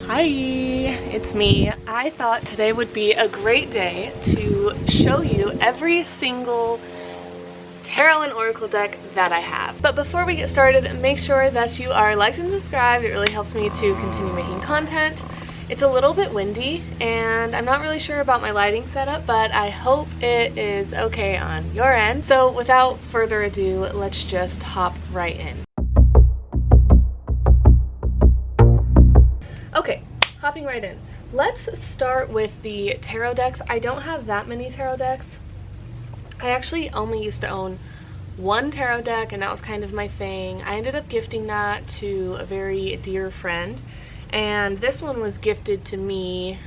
Hi, it's me. I thought today would be a great day to show you every single tarot and oracle deck that I have. But before we get started, make sure that you are liked and subscribed. It really helps me to continue making content. It's a little bit windy and I'm not really sure about my lighting setup, but I hope it is okay on your end. So without further ado, let's just hop right in. Okay, hopping right in. Let's start with the tarot decks. I don't have that many tarot decks. I actually only used to own one tarot deck and that was kind of my thing. I ended up gifting that to a very dear friend, and this one was gifted to me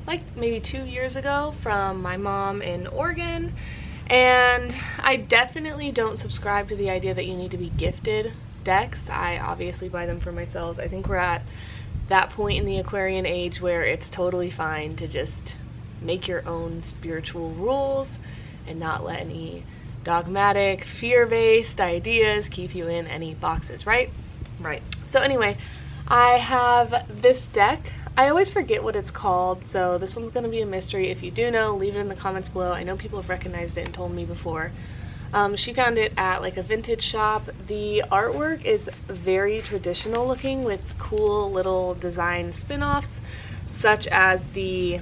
like maybe 2 years ago from my mom in Oregon. And I definitely don't subscribe to the idea that you need to be gifted decks. I obviously buy them for myself. I think we're at that point in the Aquarian age where it's totally fine to just make your own spiritual rules and not let any dogmatic, fear-based ideas keep you in any boxes, right? Right. So anyway, I have this deck. I always forget what it's called, so this one's going to be a mystery. If you do know, leave it in the comments below. I know people have recognized it and told me before. She found it at like a vintage shop. The artwork is very traditional looking with cool little design spin-offs, such as the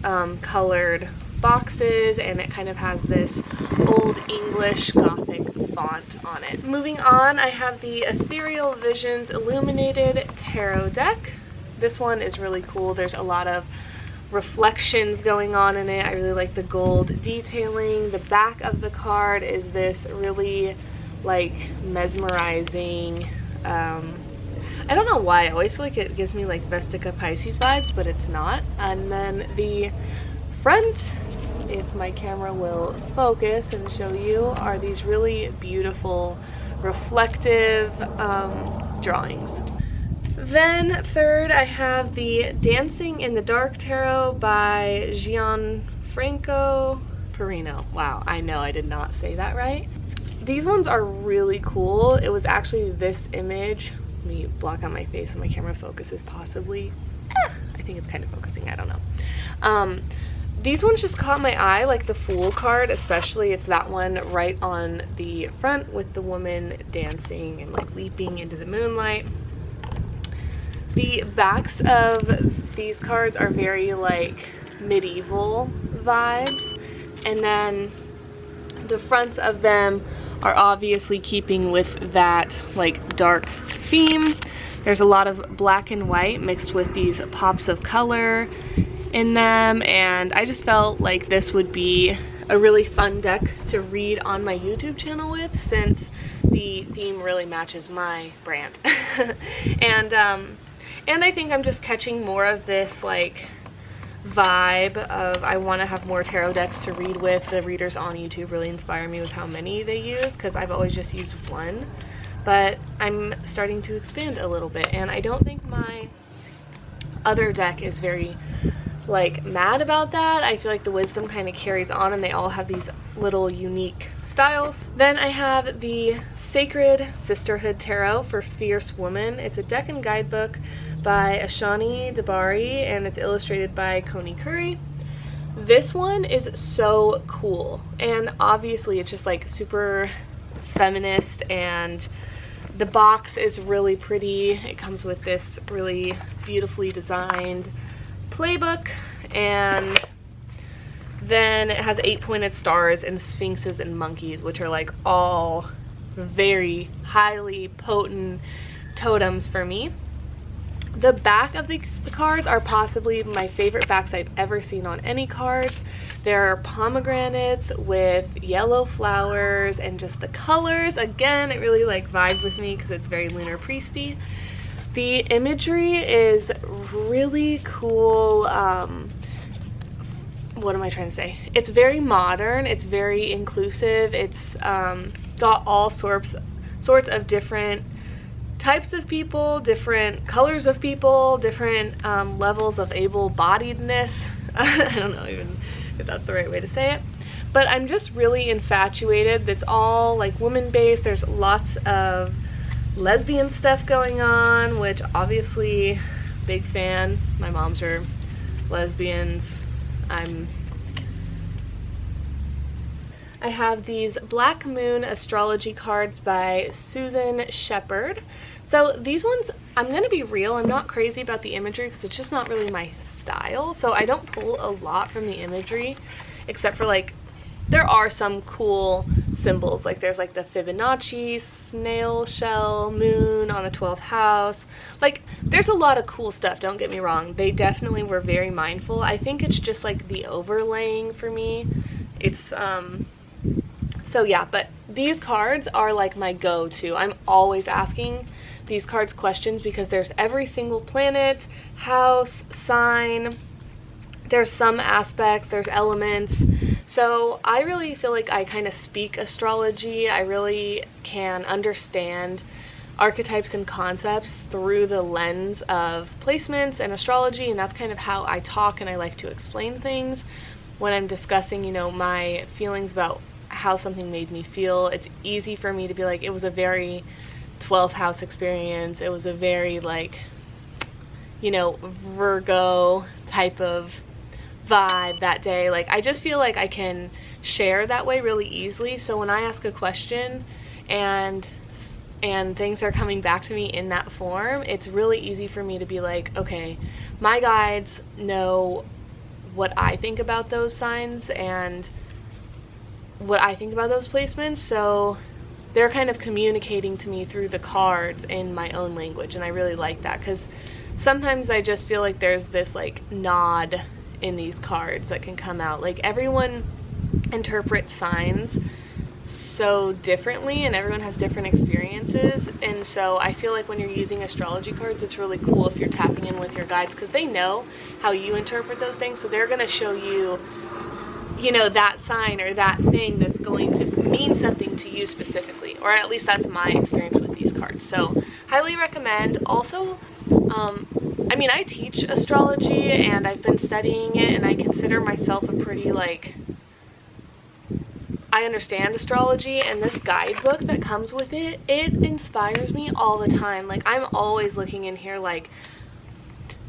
colored boxes, and it kind of has this old English Gothic font on it. Moving on, I have the Ethereal Visions Illuminated Tarot deck. This one is really cool. There's a lot of reflections going on in it. I really like the gold detailing. The back of the card is this really like mesmerizing, I don't know why, I always feel like it gives me like Vestica Pisces vibes, but it's not. And then the front, if my camera will focus and show you, are these really beautiful reflective drawings. Then third, I have the Dancing in the Dark Tarot by Gianfranco Perino. Wow, I know I did not say that right. These ones are really cool. It was actually this image. Let me block out my face so my camera focuses possibly. I think it's kind of focusing, I don't know. These ones just caught my eye, like the Fool card especially. It's that one right on the front with the woman dancing and like leaping into the moonlight. The backs of these cards are very like medieval vibes, and then the fronts of them are obviously keeping with that like dark theme. There's a lot of black and white mixed with these pops of color in them, and I just felt like this would be a really fun deck to read on my YouTube channel with, since the theme really matches my brand. And I think I'm just catching more of this like vibe of I want to have more tarot decks to read with. The readers on YouTube really inspire me with how many they use, because I've always just used one, but I'm starting to expand a little bit, and I don't think my other deck is very like mad about that. I feel like the wisdom kind of carries on and they all have these little unique styles. Then I have the Sacred Sisterhood Tarot for Fierce Woman. It's a deck and guidebook by Ashani Dabari, and it's illustrated by Coney Curry. This one is so cool, and obviously it's just like super feminist, and the box is really pretty. It comes with this really beautifully designed playbook, and then it has 8-pointed stars and sphinxes and monkeys, which are like all very highly potent totems for me. The back of the cards are possibly my favorite backs I've ever seen on any cards. There are pomegranates with yellow flowers, and just the colors, again, it really like vibes with me because it's very lunar priesty. The imagery is really cool. What am I trying to say? It's very modern, it's very inclusive, it's got all sorts of different types of people, different colors of people, different levels of able-bodiedness. I don't know even if that's the right way to say it, but I'm just really infatuated. It's all like woman-based. There's lots of lesbian stuff going on, which obviously big fan. My moms are lesbians. I have these Black Moon astrology cards by Susan Shepherd. So these ones, I'm gonna be real, I'm not crazy about the imagery because it's just not really my style. So I don't pull a lot from the imagery, except for like, there are some cool symbols. Like there's like the Fibonacci, snail shell, moon on the 12th house. Like there's a lot of cool stuff, don't get me wrong. They definitely were very mindful. I think it's just like the overlaying for me. It's, so yeah, but these cards are like my go-to. I'm always asking these cards questions because there's every single planet, house, sign, there's some aspects, there's elements. So I really feel like I kind of speak astrology. I really can understand archetypes and concepts through the lens of placements and astrology, and that's kind of how I talk and I like to explain things when I'm discussing, you know, my feelings about how something made me feel. It's easy for me to be like, it was a very 12th house experience. It was a very like, you know, Virgo type of vibe that day. Like I just feel like I can share that way really easily. So when I ask a question and things are coming back to me in that form, it's really easy for me to be like, okay, my guides know what I think about those signs and what I think about those placements, so they're kind of communicating to me through the cards in my own language, and I really like that because sometimes I just feel like there's this like nod in these cards that can come out. Like everyone interprets signs so differently and everyone has different experiences, and so I feel like when you're using astrology cards, it's really cool if you're tapping in with your guides because they know how you interpret those things, so they're going to show you, you know, that sign or that thing that's going to mean something to you specifically, or at least that's my experience with these cards. So highly recommend. Also, I mean, I teach astrology and I've been studying it, and I consider myself a pretty like, I understand astrology, and this guidebook that comes with it, it inspires me all the time. Like I'm always looking in here like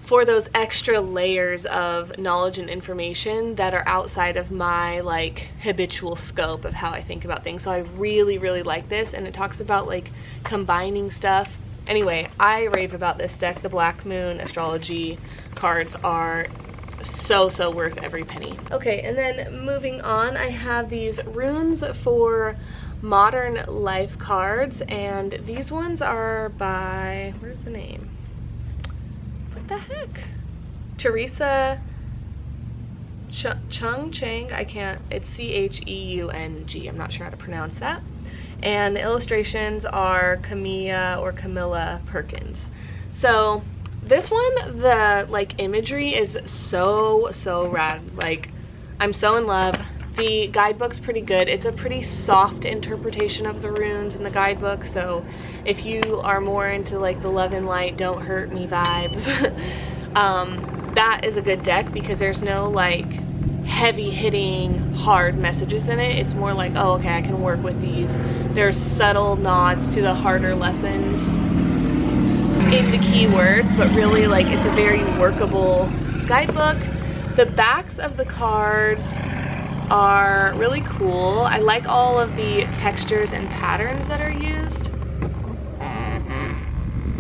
for those extra layers of knowledge and information that are outside of my like habitual scope of how I think about things. So I really, really like this, and it talks about like combining stuff. Anyway, I rave about this deck. The Black Moon astrology cards are so worth every penny. Okay, and then moving on, I have these runes for modern life cards, and these ones are by, where's the name? The heck? Teresa Chang, I can't, it's C-H-E-U-N-G, I'm not sure how to pronounce that. And the illustrations are Camilla Perkins. So this one, the like imagery is so rad. Like I'm so in love. The guidebook's pretty good. It's a pretty soft interpretation of the runes in the guidebook, so if you are more into like the love and light, don't hurt me vibes, that is a good deck because there's no like heavy hitting hard messages in it. It's more like, oh okay, I can work with these. There's subtle nods to the harder lessons in the keywords, but really like it's a very workable guidebook. The backs of the cards are really cool. I like all of the textures and patterns that are used.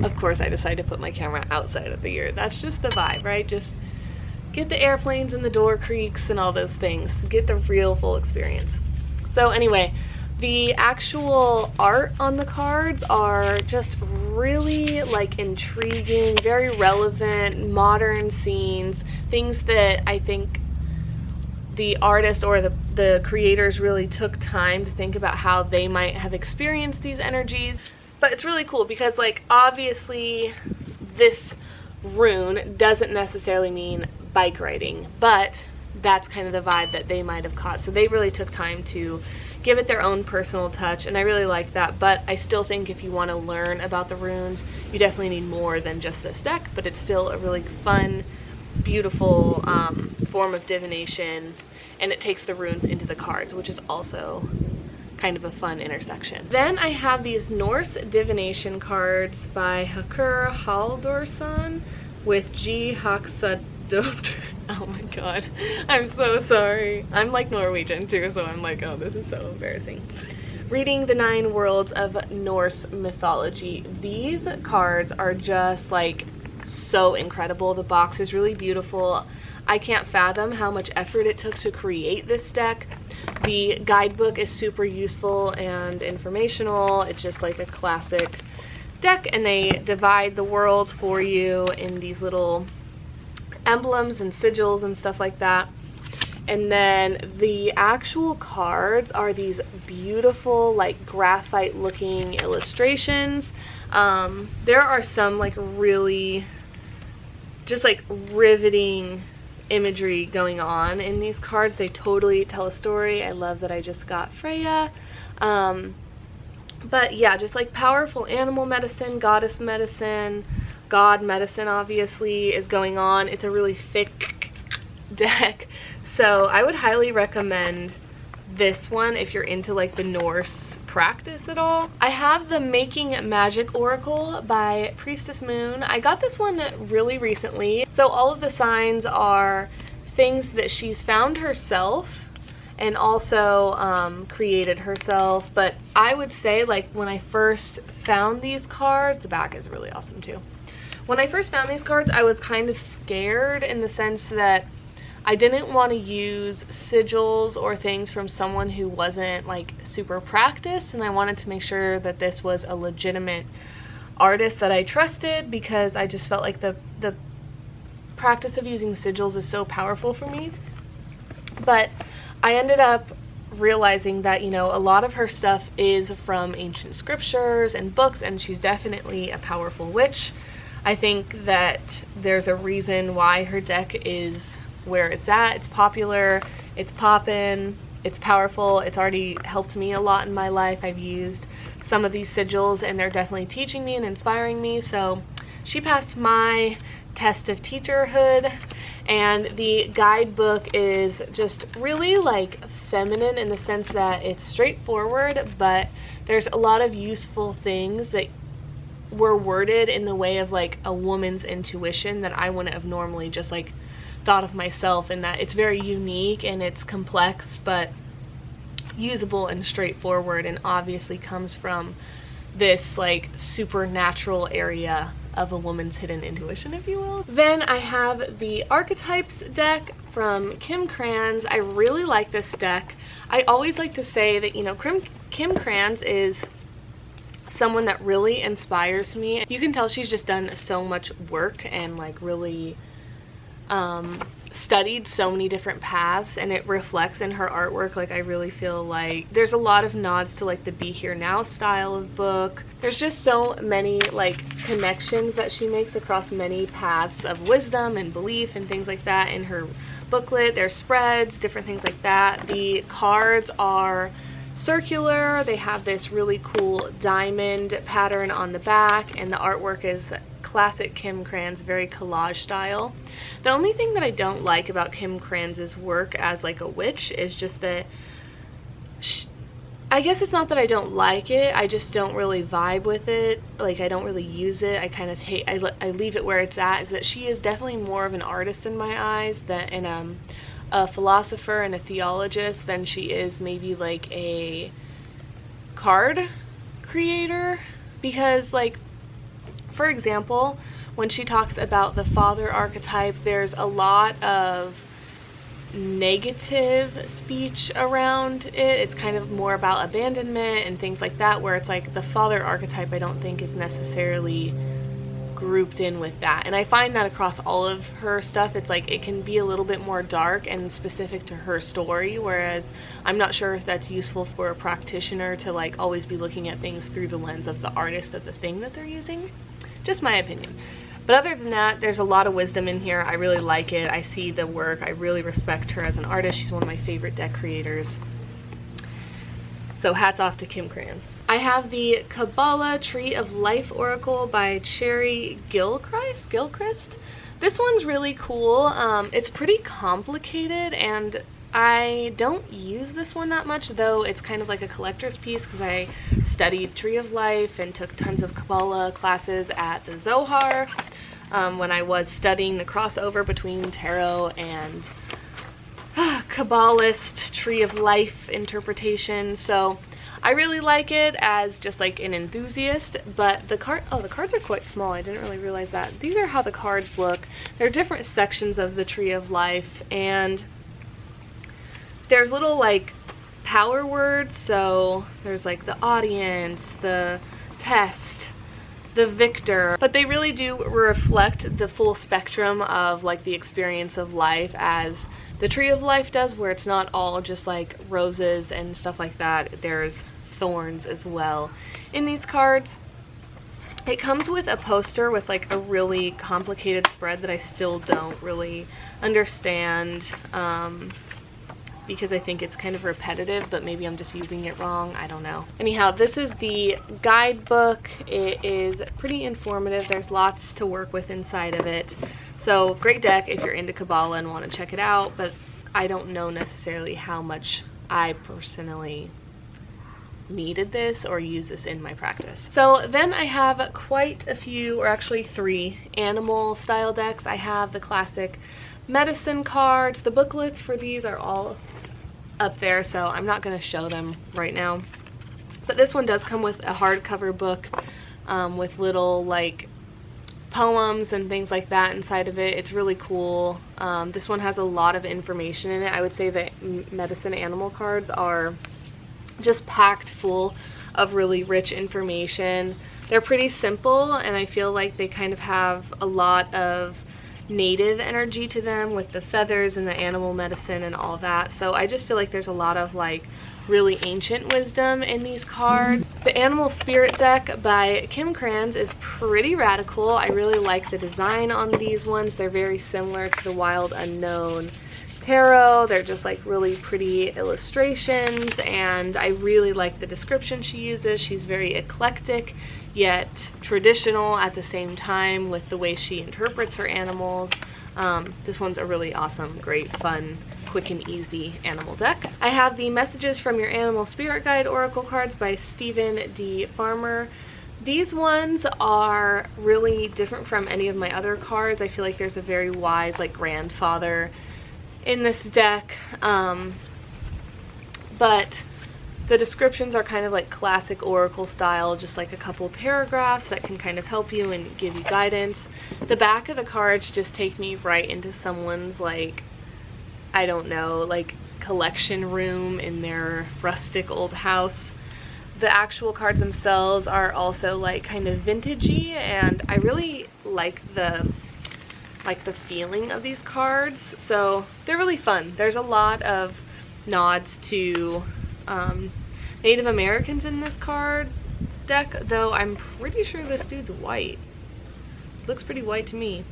Of course, I decided to put my camera outside of the ear. That's just the vibe, right? Just get the airplanes and the door creaks and all those things. Get the real full experience. So anyway, the actual art on the cards are just really like intriguing, very relevant, modern scenes, things that I think the artist or the creators really took time to think about how they might have experienced these energies. But it's really cool because like obviously this rune doesn't necessarily mean bike riding, but that's kind of the vibe that they might have caught. So they really took time to give it their own personal touch, and I really like that. But I still think if you want to learn about the runes, you definitely need more than just this deck, but it's still a really fun, beautiful form of divination, and it takes the runes into the cards, which is also kind of a fun intersection. Then I have these Norse divination cards by Hakur Haldorsson with G. Haxadotr. Oh my god, I'm so sorry. I'm like Norwegian too, so I'm like, oh, this is so embarrassing. Reading the 9 worlds of Norse mythology. These cards are just like so incredible. The box is really beautiful. I can't fathom how much effort it took to create this deck. The guidebook is super useful and informational. It's just like a classic deck, and they divide the worlds for you in these little emblems and sigils and stuff like that. And then the actual cards are these beautiful like graphite looking illustrations. There are some like really just like riveting imagery going on in these cards. They totally tell a story. I love that I just got Freya. But yeah, just like powerful animal medicine, goddess medicine, god medicine obviously is going on. It's a really thick deck. So I would highly recommend this one if you're into like the Norse practice at all. I have the Making Magic Oracle by Priestess Moon. I got this one really recently. So all of the signs are things that she's found herself and also created herself. But I would say like when I first found these cards, the back is really awesome too. When I first found these cards, I was kind of scared in the sense that I didn't want to use sigils or things from someone who wasn't like super practiced, and I wanted to make sure that this was a legitimate artist that I trusted, because I just felt like the practice of using sigils is so powerful for me. But I ended up realizing that, you know, a lot of her stuff is from ancient scriptures and books, and she's definitely a powerful witch. I think that there's a reason why her deck is where it's at. It's popular, it's poppin', it's powerful. It's already helped me a lot in my life. I've used some of these sigils and they're definitely teaching me and inspiring me. So she passed my test of teacherhood, and the guidebook is just really like feminine in the sense that it's straightforward, but there's a lot of useful things that were worded in the way of like a woman's intuition that I wouldn't have normally just like thought of myself, and that it's very unique and it's complex but usable and straightforward, and obviously comes from this like supernatural area of a woman's hidden intuition, if you will. Then I have the Archetypes deck from Kim Kranz. I really like this deck. I always like to say that, you know, Kim Kranz is someone that really inspires me. You can tell she's just done so much work and like really studied so many different paths, and it reflects in her artwork. Like I really feel like there's a lot of nods to like the Be Here Now style of book. There's just so many like connections that she makes across many paths of wisdom and belief and things like that in her booklet. There's spreads, different things like that. The cards are circular. They have this really cool diamond pattern on the back, and the artwork is classic Kim Kranz, very collage style. The only thing that I don't like about Kim Kranz's work as like a witch is just that I guess it's not that I don't like it, I just don't really vibe with it. Like I don't really use it. I kind of hate, I leave it where it's at. Is that she is definitely more of an artist in my eyes than a philosopher and a theologist than she is maybe like a card creator. Because like, for example, when she talks about the father archetype, there's a lot of negative speech around it. It's kind of more about abandonment and things like that, where it's like the father archetype I don't think is necessarily grouped in with that. And I find that across all of her stuff, it's like it can be a little bit more dark and specific to her story, whereas I'm not sure if that's useful for a practitioner to like always be looking at things through the lens of the artist of the thing that they're using. Just my opinion. But other than that, there's a lot of wisdom in here. I really like it. I see the work. I really respect her as an artist. She's one of my favorite deck creators. So hats off to Kim Kranz. I have the Kabbalah Tree of Life Oracle by Cherry Gilchrist. This one's really cool. It's pretty complicated, and I don't use this one that much, though it's kind of like a collector's piece because I studied Tree of Life and took tons of Kabbalah classes at the Zohar when I was studying the crossover between tarot and Kabbalist Tree of Life interpretation. So I really like it as just like an enthusiast, but the cards are quite small. I didn't really realize that. These are how the cards look. They're different sections of the Tree of Life, and there's little like power words. So there's like the audience, the test, the victor, but they really do reflect the full spectrum of like the experience of life as the Tree of Life does, where it's not all just like roses and stuff like that. There's thorns as well in these cards. It comes with a poster with like a really complicated spread that I still don't really understand because I think it's kind of repetitive, but maybe I'm just using it wrong. I don't know. Anyhow, this is the guidebook. It is pretty informative. There's lots to work with inside of it. So great deck if you're into Kabbalah and want to check it out, but I don't know necessarily how much I personally needed this or use this in my practice. So then I have quite a few, or actually 3 animal style decks. I have the classic medicine cards. The booklets for these are all up there, so I'm not going to show them right now. But this one does come with a hardcover book with little like poems and things like that inside of it. It's really cool. This one has a lot of information in it. I would say that medicine animal cards are just packed full of really rich information. They're pretty simple, and I feel like they kind of have a lot of native energy to them with the feathers and the animal medicine and all that. So I just feel like there's a lot of like really ancient wisdom in these cards. The Animal Spirit deck by Kim Krans is pretty radical. I really like the design on these ones. They're very similar to the Wild Unknown tarot. They're just like really pretty illustrations, and I really like the description she uses. She's very eclectic yet traditional at the same time with the way she interprets her animals. This one's a really awesome, great, fun, quick and easy animal deck. I have the Messages from Your Animal Spirit Guide Oracle cards by Stephen D. Farmer. These ones are really different from any of my other cards. I feel like there's a very wise like grandfather in this deck, but the descriptions are kind of like classic oracle style, just like a couple paragraphs that can kind of help you and give you guidance. The back of the cards just take me right into someone's like, I don't know, like collection room in their rustic old house. The actual cards themselves are also like kind of vintagey, and I really like the feeling of these cards, so they're really fun. There's a lot of nods to Native Americans in this card deck, though I'm pretty sure this dude's white. Looks pretty white to me.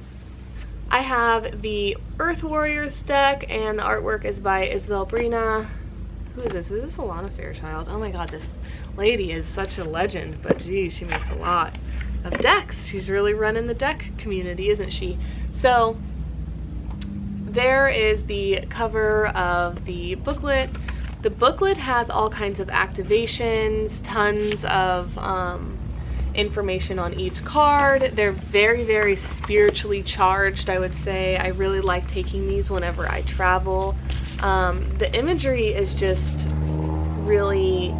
I have the Earth Warriors deck, and the artwork is by Isabel Brina. Who is this? Is this Alana Fairchild? Oh my god, this lady is such a legend, but geez, she makes a lot of decks. She's really running the deck community, isn't she? So there is the cover of the booklet. The booklet has all kinds of activations, tons of information on each card. They're very, very spiritually charged, I would say. I really like taking these whenever I travel. The imagery is just really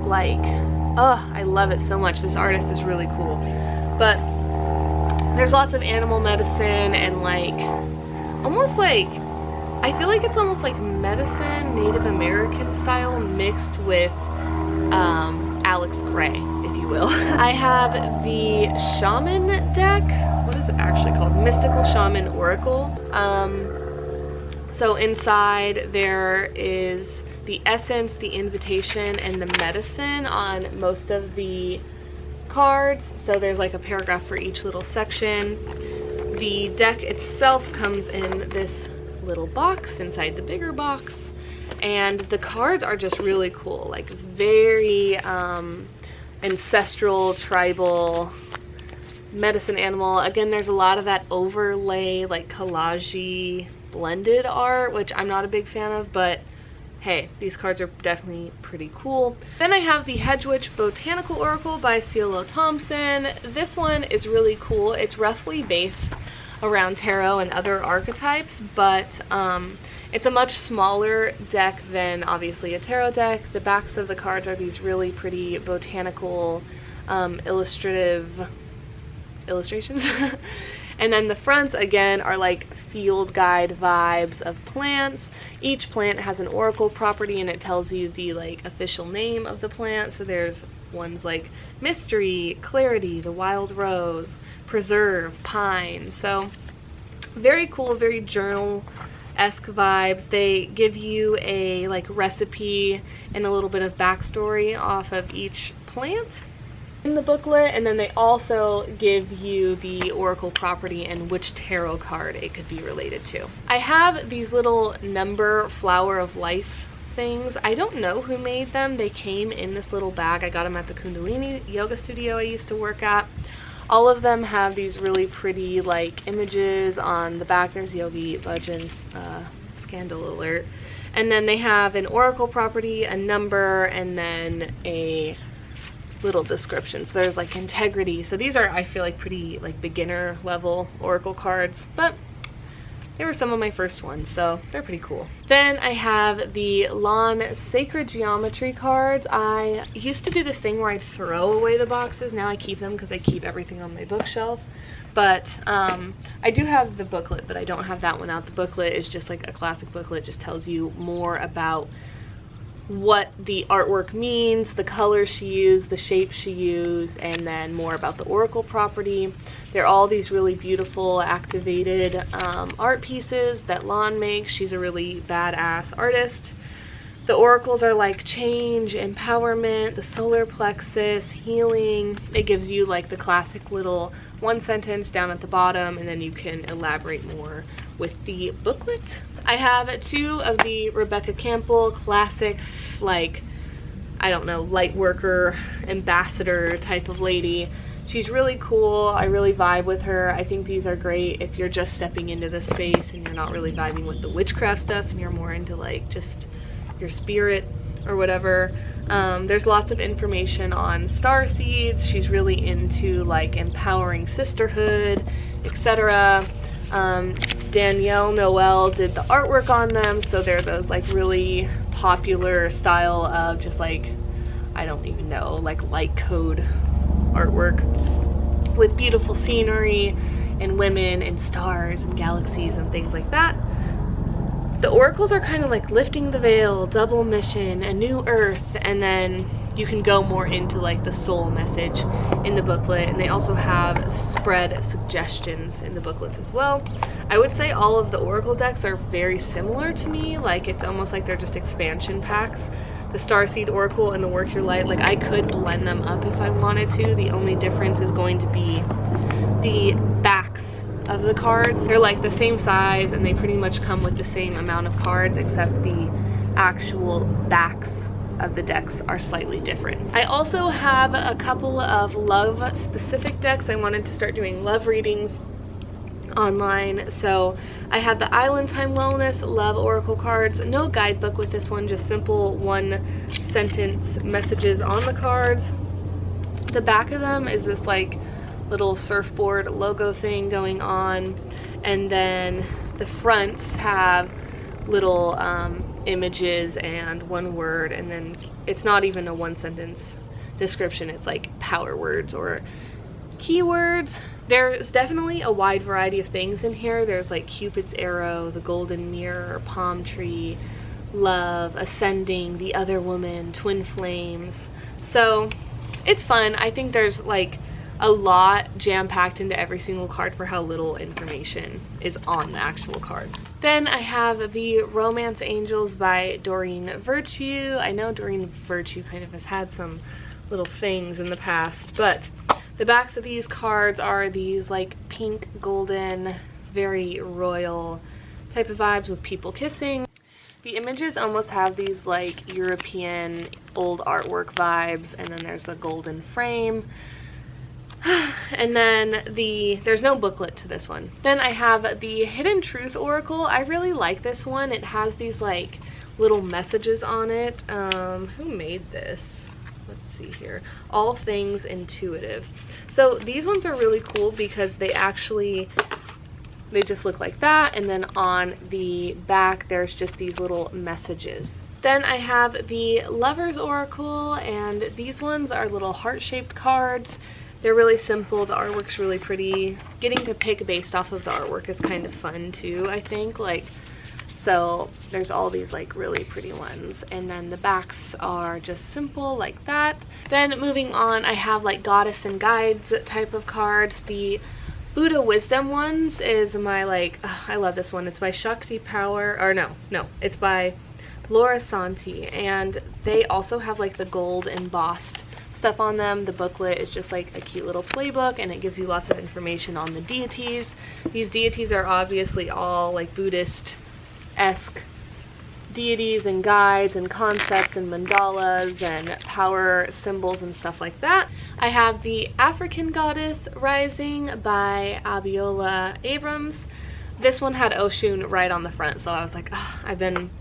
like, oh, I love it so much. This artist is really cool. But there's lots of animal medicine and like, almost like, I feel like it's almost like medicine, Native American style mixed with Alex Gray, if you will. I have the Shaman deck. What is it actually called? Mystical Shaman Oracle. So inside there is the essence, the invitation, and the medicine on most of the cards. So there's like a paragraph for each little section. The deck itself comes in this little box inside the bigger box, and the cards are just really cool, like very ancestral, tribal, medicine animal. Again, there's a lot of that overlay, like collage-y blended art, which I'm not a big fan of, but hey, these cards are definitely pretty cool. Then I have the Hedge Witch Botanical Oracle by C.L. Thompson. This one is really cool. It's roughly based around tarot and other archetypes, but it's a much smaller deck than obviously a tarot deck. The backs of the cards are these really pretty botanical illustrations. And then the fronts, again, are like field guide vibes of plants. Each plant has an oracle property and it tells you the like official name of the plant. So there's ones like mystery, clarity, the wild rose, preserve, pine. So very cool, very journal-esque vibes. They give you a like recipe and a little bit of backstory off of each plant in the booklet, and then they also give you the oracle property and which tarot card it could be related to. I have these little number flower of life things. I don't know who made them. They came in this little bag. I got them at the Kundalini yoga studio I used to work at. All of them have these really pretty like images on the back. There's Yogi Bhajan's scandal alert. And then they have an oracle property, a number, and then a little description. So there's like integrity. So these are, I feel like, pretty like beginner level oracle cards, but they were some of my first ones, so they're pretty cool. Then I have the Lawn Sacred Geometry cards. I used to do this thing where I'd throw away the boxes. Now I keep them because I keep everything on my bookshelf. But I do have the booklet, but I don't have that one out. The booklet is just like a classic booklet. It just tells you more about what the artwork means, the colors she used, the shapes she used, and then more about the oracle property. They're all these really beautiful activated art pieces that Lon makes. She's a really badass artist. The oracles are like change, empowerment, the solar plexus, healing. It gives you like the classic little one sentence down at the bottom, and then you can elaborate more with the booklet. I have two of the Rebecca Campbell classic, like, I don't know, light worker, ambassador type of lady. She's really cool. I really vibe with her. I think these are great if you're just stepping into the space and you're not really vibing with the witchcraft stuff and you're more into like just your spirit or whatever. There's lots of information on Starseed. She's really into like empowering sisterhood, etc. Danielle Noel did the artwork on them, so they're those like really popular style of just like, I don't even know, like light code artwork with beautiful scenery and women and stars and galaxies and things like that. The oracles are kind of like lifting the veil, double mission, a new earth, and then you can go more into like the soul message in the booklet, and they also have spread suggestions in the booklets as well. I would say all of the oracle decks are very similar to me. Like it's almost like they're just expansion packs. The Starseed Oracle and the Work Your Light, like I could blend them up if I wanted to. The only difference is going to be the backs of the cards. They're like the same size and they pretty much come with the same amount of cards, except the actual backs of the decks are slightly different. I also have a couple of love specific decks. I wanted to start doing love readings online, so I had the Island Time Wellness Love Oracle cards. No guidebook with this one, just simple one sentence messages on the cards. The back of them is this like little surfboard logo thing going on, and then the fronts have little images and one word, and then it's not even a one sentence description, it's like power words or keywords. There's definitely a wide variety of things in here. There's like Cupid's arrow, the golden mirror, palm tree, love, ascending, the other woman, twin flames. So it's fun. I think there's like a lot jam-packed into every single card for how little information is on the actual card. Then I have the Romance Angels by Doreen Virtue. I know Doreen Virtue kind of has had some little things in the past, but the backs of these cards are these like pink, golden, very royal type of vibes with people kissing. The images almost have these like European old artwork vibes, and then there's a golden frame. And then there's no booklet to this one. Then I have the Hidden Truth Oracle. I really like this one. It has these like little messages on it. Who made this? Let's see here. All Things Intuitive. So these ones are really cool because they just look like that, and then on the back there's just these little messages. Then I have the Lover's Oracle, and these ones are little heart-shaped cards. They're really simple. The artwork's really pretty. Getting to pick based off of the artwork is kind of fun too, I think. Like, so there's all these like really pretty ones, and then the backs are just simple like that. Then moving on, I have like Goddess and Guides type of cards. The Buddha Wisdom ones is my like, I love this one. It's by Shakti Power, or no, it's by Laura Santi, and they also have like the gold embossed stuff on them. The booklet is just like a cute little playbook, and it gives you lots of information on the deities. These deities are obviously all like Buddhist-esque deities and guides and concepts and mandalas and power symbols and stuff like that. I have the African Goddess Rising by Abiola Abrams. This one had Oshun right on the front, so I was like, I've been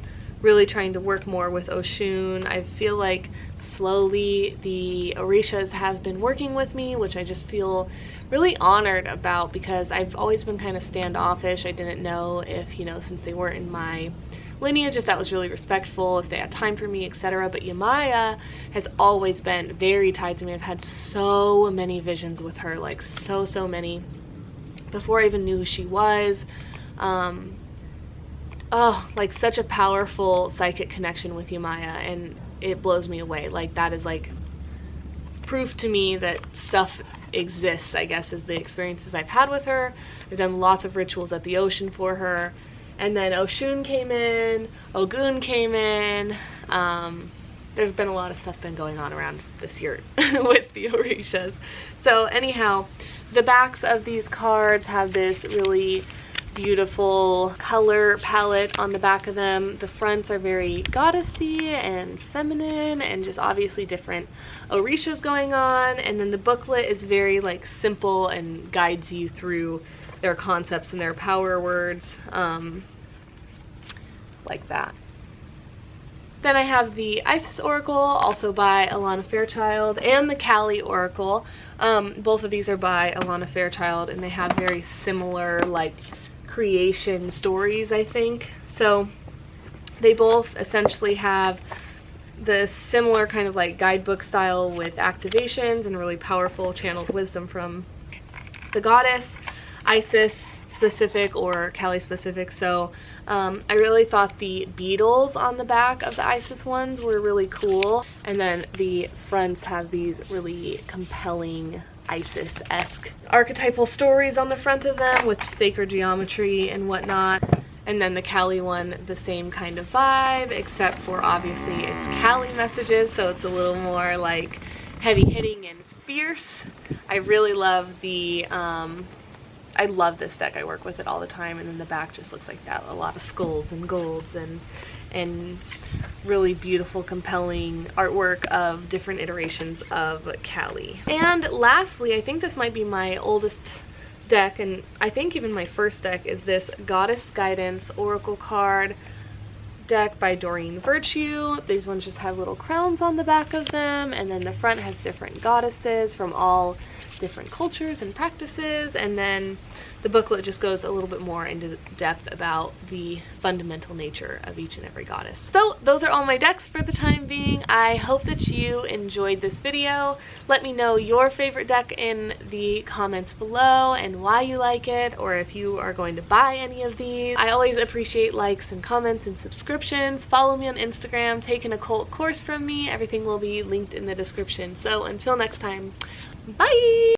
really trying to work more with Oshun. I feel like slowly the Orishas have been working with me, which I just feel really honored about, because I've always been kind of standoffish. I didn't know if, you know, since they weren't in my lineage, if that was really respectful, if they had time for me, etc. But Yamaya has always been very tied to me. I've had so many visions with her, like so many, before I even knew who she was. Oh, like such a powerful psychic connection with Yamaya, and it blows me away. Like, that is like proof to me that stuff exists, I guess, is the experiences I've had with her. I've done lots of rituals at the ocean for her, and then Oshun came in, Ogun came in. There's been a lot of stuff been going on around this year with the Orishas. So anyhow, the backs of these cards have this really beautiful color palette on the back of them. The fronts are very goddessy and feminine, and just obviously different orishas going on. And then the booklet is very like simple and guides you through their concepts and their power words, like that. Then I have the Isis Oracle, also by Alana Fairchild, and the Cali Oracle. Both of these are by Alana Fairchild, and they have very similar like creation stories, I think. So they both essentially have the similar kind of like guidebook style with activations and really powerful channeled wisdom from the goddess, Isis specific or Cali specific. So I really thought the beetles on the back of the Isis ones were really cool, and then the fronts have these really compelling Isis-esque archetypal stories on the front of them with sacred geometry and whatnot. And then the Cali one, the same kind of vibe, except for obviously it's Cali messages, so it's a little more like heavy hitting and fierce. I really love the I love this deck. I work with it all the time, and then the back just looks like that. A lot of skulls and golds and really beautiful, compelling artwork of different iterations of Cali. And lastly, I think this might be my oldest deck, and I think even my first deck, is this Goddess Guidance Oracle card deck by Doreen Virtue. These ones just have little crowns on the back of them, and then the front has different goddesses from all different cultures and practices, and then the booklet just goes a little bit more into depth about the fundamental nature of each and every goddess. So those are all my decks for the time being. I hope that you enjoyed this video. Let me know your favorite deck in the comments below and why you like it, or if you are going to buy any of these. I always appreciate likes and comments and subscriptions. Follow me on Instagram, take an occult course from me. Everything will be linked in the description. So until next time, bye!